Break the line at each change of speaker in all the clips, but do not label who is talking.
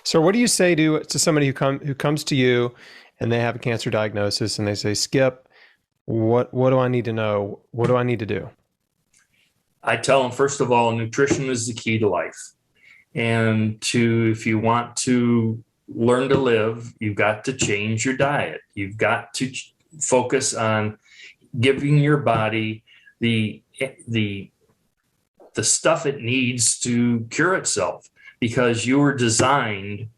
So what do you say to somebody who comes to you and they have a cancer diagnosis and they say, Skip, what do I need to know? What do I need to do?
I tell them, first of all, nutrition is the key to life. And if you want to learn to live, you've got to change your diet. You've got to focus on giving your body the the the stuff it needs to cure itself, because you were designed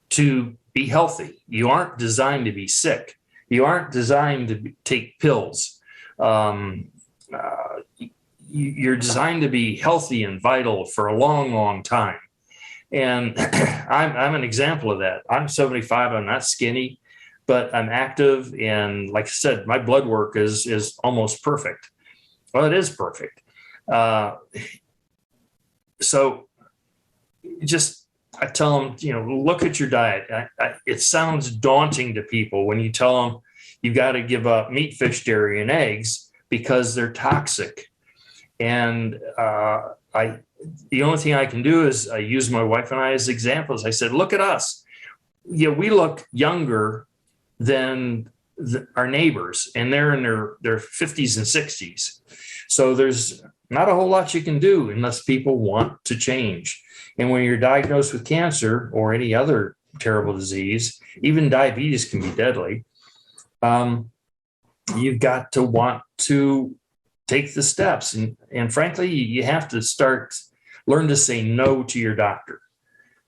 to be healthy. You aren't designed to be sick. You aren't designed to take pills. Um, uh, you're designed to be healthy and vital for a long, long time. And I'm an example of that. I'm 75. I'm not skinny, but I'm active. And like I said, my blood work is almost perfect. Well, it is perfect. Uh, so just I tell them, look at your diet. It sounds daunting to people when you tell them you got to give up meat, fish, dairy, and eggs because they're toxic. And the only thing I can do is I use my wife and I as examples. I said, look at us. Yeah, we look younger than our neighbors, and they're in their 50s and 60s. So there's not a whole lot you can do unless people want to change. And when you're diagnosed with cancer or any other terrible disease, even diabetes can be deadly. You've got to want to take the steps. And frankly, you have to learn to say no to your doctor.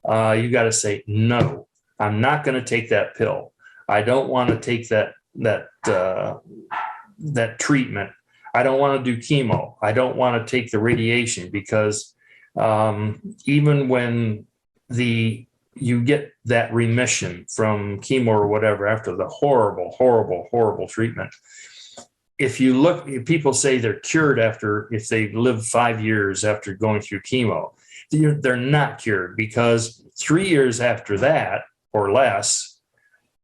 You got to say, no, I'm not going to take that pill. I don't want to take that treatment. I don't want to do chemo. I don't want to take the radiation, because even when you get that remission from chemo or whatever after the horrible, horrible, horrible treatment, if people say they're cured if they live 5 years after going through chemo. They're not cured, because 3 years after that or less,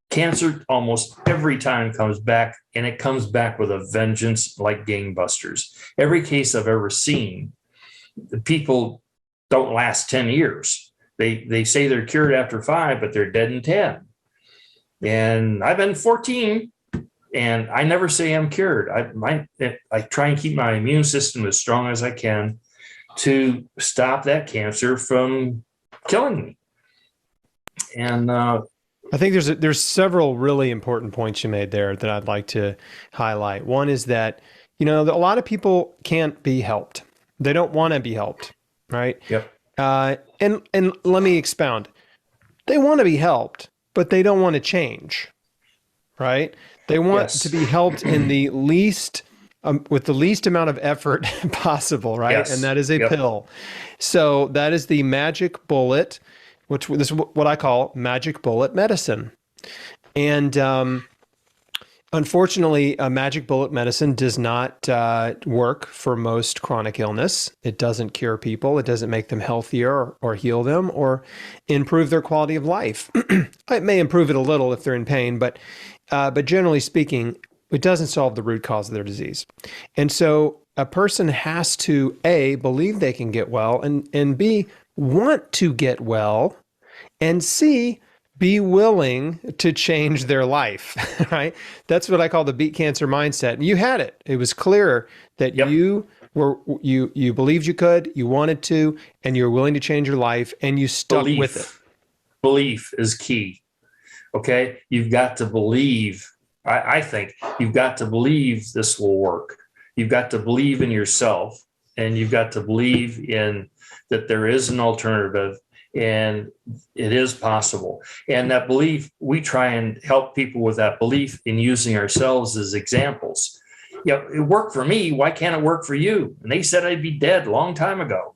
cancer almost every time comes back, and it comes back with a vengeance like gangbusters. Every case I've ever seen, the people don't last 10 years. They say they're cured after 5, but they're dead in 10. And I've been 14, and I never say I'm cured. I try and keep my immune system as strong as I can to stop that cancer from killing me. And
I think there's several really important points you made there that I'd like to highlight. One is that, a lot of people can't be helped. They don't want to be helped, right?
Yep.
And let me expound. They want to be helped, but they don't want to change, right? They want to be helped in the least, with the least amount of effort possible, right?
Yes.
And that is a pill. So that is the magic bullet, which this is what I call magic bullet medicine. And unfortunately, a magic bullet medicine does not work for most chronic illness. It doesn't cure people. It doesn't make them healthier or heal them or improve their quality of life. It may improve it a little if they're in pain, but generally speaking, it doesn't solve the root cause of their disease. And so a person has to, A, believe they can get well, and B, want to get well, and C, be willing to change their life, right? That's what I call the beat cancer mindset. And you had it. It was clear that you believed you could, you wanted to, and you were willing to change your life, and you stuck with it.
Belief is key. Okay. You've got to believe. I think you've got to believe this will work. You've got to believe in yourself, and you've got to believe in that there is an alternative, and it is possible. And that belief, we try and help people with that belief in using ourselves as examples. It worked for me. Why can't it work for you? And they said I'd be dead a long time ago.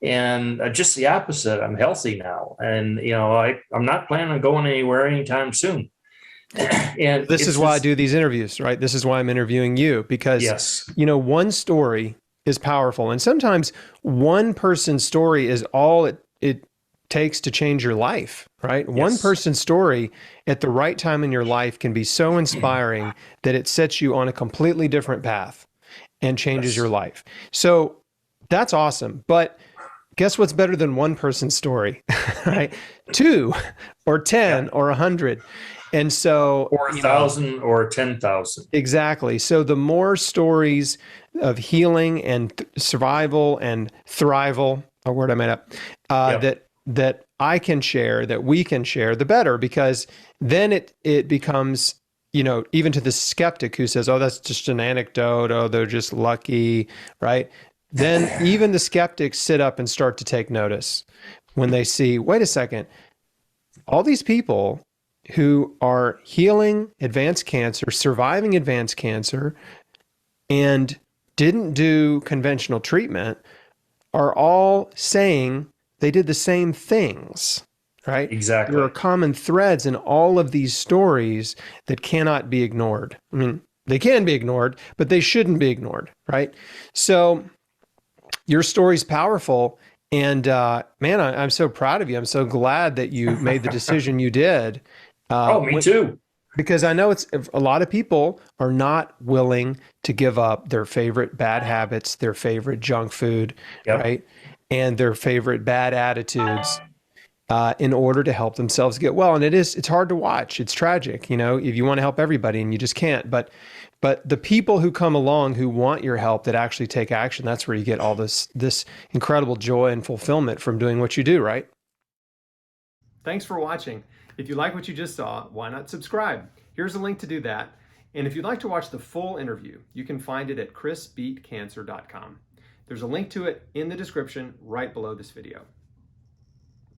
And just the opposite. I'm healthy now. And, I'm not planning on going anywhere anytime soon.
And this is why I do these interviews, right? This is why I'm interviewing you, because, one story is powerful. And sometimes one person's story is all it takes to change your life, right? Yes. One person's story at the right time in your life can be so inspiring that it sets you on a completely different path and changes your life. So that's awesome. But guess what's better than one person's story, right? Two or 10
Yeah.
or 100. And so,
Or a thousand or 10,000.
exactly. So the more stories of healing and survival and thrival, a word I made up,
Yep.
that I can share, that we can share, the better, because then it becomes, even to the skeptic who says, "Oh, that's just an anecdote. Oh, they're just lucky," right? Then even the skeptics sit up and start to take notice when they see, wait a second, all these people who are healing advanced cancer, surviving advanced cancer, and didn't do conventional treatment are all saying they did the same things, right? There are
Exactly.
common threads in all of these stories that cannot be ignored. I mean, they can be ignored, but they shouldn't be ignored, right? So your story's powerful. And man, I'm so proud of you. I'm so glad that you made the decision you did.
Oh, me too.
Because I know it's a lot of people are not willing to give up their favorite bad habits, their favorite junk food,
Yep.
right? And their favorite bad attitudes in order to help themselves get well. And it's hard to watch. It's tragic, if you want to help everybody and you just can't. But the people who come along who want your help, that actually take action, that's where you get all this incredible joy and fulfillment from doing what you do, right? Thanks for watching. If you like what you just saw, why not subscribe? Here's a link to do that. And if you'd like to watch the full interview, you can find it at chrisbeatcancer.com. There's a link to it in the description right below this video.